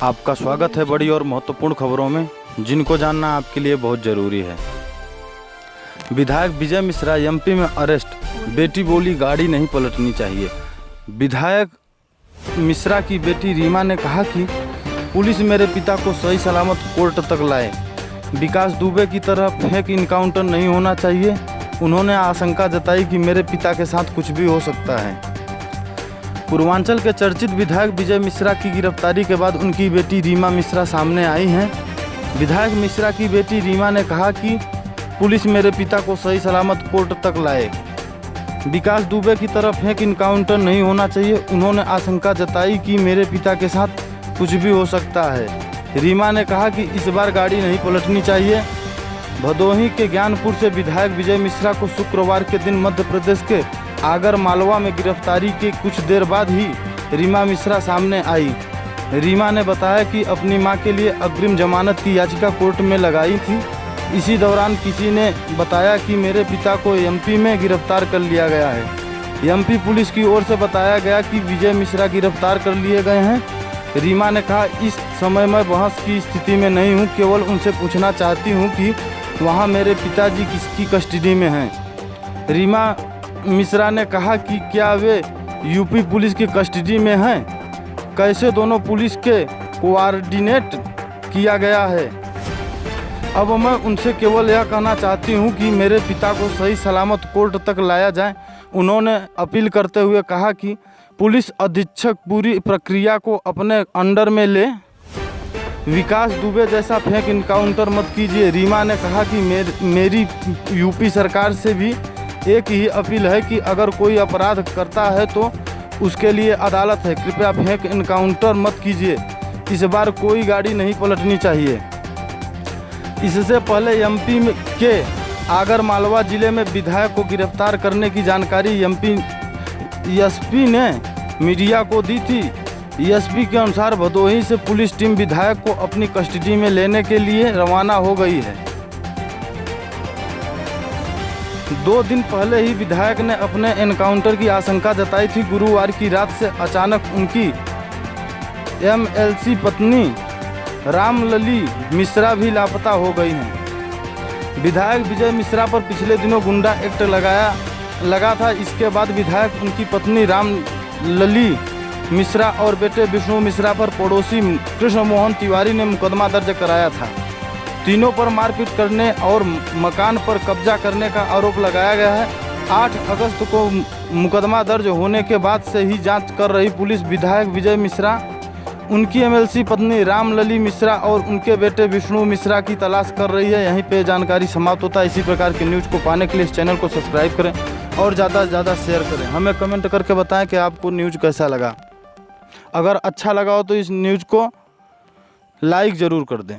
आपका स्वागत है बड़ी और महत्वपूर्ण खबरों में, जिनको जानना आपके लिए बहुत ज़रूरी है। विधायक विजय मिश्रा एमपी में अरेस्ट, बेटी बोली गाड़ी नहीं पलटनी चाहिए। विधायक मिश्रा की बेटी रीमा ने कहा कि पुलिस मेरे पिता को सही सलामत कोर्ट तक लाए। विकास दुबे की तरह फेक इनकाउंटर नहीं होना चाहिए। उन्होंने आशंका जताई कि मेरे पिता के साथ कुछ भी हो सकता है। पूर्वांचल के चर्चित विधायक विजय मिश्रा की गिरफ्तारी के बाद उनकी बेटी रीमा मिश्रा सामने आई हैं। विधायक मिश्रा की बेटी रीमा ने कहा कि पुलिस मेरे पिता को सही सलामत कोर्ट तक लाए। विकास दुबे की तरफ फेक इनकाउंटर नहीं होना चाहिए। उन्होंने आशंका जताई कि मेरे पिता के साथ कुछ भी हो सकता है। रीमा ने कहा कि इस बार गाड़ी नहीं पलटनी चाहिए। भदोही के ज्ञानपुर से विधायक विजय मिश्रा को शुक्रवार के दिन मध्य प्रदेश के आगर मालवा में गिरफ्तारी के कुछ देर बाद ही रीमा मिश्रा सामने आई। रीमा ने बताया कि अपनी मां के लिए अग्रिम जमानत की याचिका कोर्ट में लगाई थी। इसी दौरान किसी ने बताया कि मेरे पिता को एमपी में गिरफ्तार कर लिया गया है। एमपी पुलिस की ओर से बताया गया कि विजय मिश्रा गिरफ्तार कर लिए गए हैं। रीमा ने कहा, इस समय मैं बहस की स्थिति में नहीं हूं, केवल उनसे पूछना चाहती हूं कि वहां मेरे पिताजी किसकी कस्टडी में हैं। रीमा मिश्रा ने कहा कि क्या वे यूपी पुलिस की कस्टडी में हैं? कैसे दोनों पुलिस के कोऑर्डिनेट किया गया है? अब मैं उनसे केवल यह कहना चाहती हूं कि मेरे पिता को सही सलामत कोर्ट तक लाया जाए। उन्होंने अपील करते हुए कहा कि पुलिस अधीक्षक पूरी प्रक्रिया को अपने अंडर में ले। विकास दुबे जैसा फेक इनकाउंटर मत कीजिए। रीमा ने कहा कि मेरी यूपी सरकार से भी एक ही अपील है कि अगर कोई अपराध करता है तो उसके लिए अदालत है। कृपया फेक इनकाउंटर मत कीजिए। इस बार कोई गाड़ी नहीं पलटनी चाहिए। इससे पहले एमपी के आगर मालवा जिले में विधायक को गिरफ्तार करने की जानकारी एमपी एसपी ने मीडिया को दी थी। एसपी के अनुसार भदोही से पुलिस टीम विधायक को अपनी कस्टडी में लेने के लिए रवाना हो गई है। 2 दिन पहले ही विधायक ने अपने एनकाउंटर की आशंका जताई थी। गुरुवार की रात से अचानक उनकी एमएलसी पत्नी रामलली मिश्रा भी लापता हो गई हैं। विधायक विजय मिश्रा पर पिछले दिनों गुंडा एक्ट लगा था। इसके बाद विधायक, उनकी पत्नी रामलली मिश्रा और बेटे विष्णु मिश्रा पर पड़ोसी कृष्ण मोहन तिवारी ने मुकदमा दर्ज कराया था। तीनों पर मारपीट करने और मकान पर कब्जा करने का आरोप लगाया गया है। 8 अगस्त को मुकदमा दर्ज होने के बाद से ही जांच कर रही पुलिस विधायक विजय मिश्रा, उनकी एमएलसी पत्नी रामलली मिश्रा और उनके बेटे विष्णु मिश्रा की तलाश कर रही है। यहीं पे जानकारी समाप्त होता है। इसी प्रकार की न्यूज़ को पाने के लिए इस चैनल को सब्सक्राइब करें और ज़्यादा से ज़्यादा शेयर करें। हमें कमेंट करके बताएं कि आपको न्यूज़ कैसा लगा। अगर अच्छा लगा हो तो इस न्यूज़ को लाइक ज़रूर कर दें।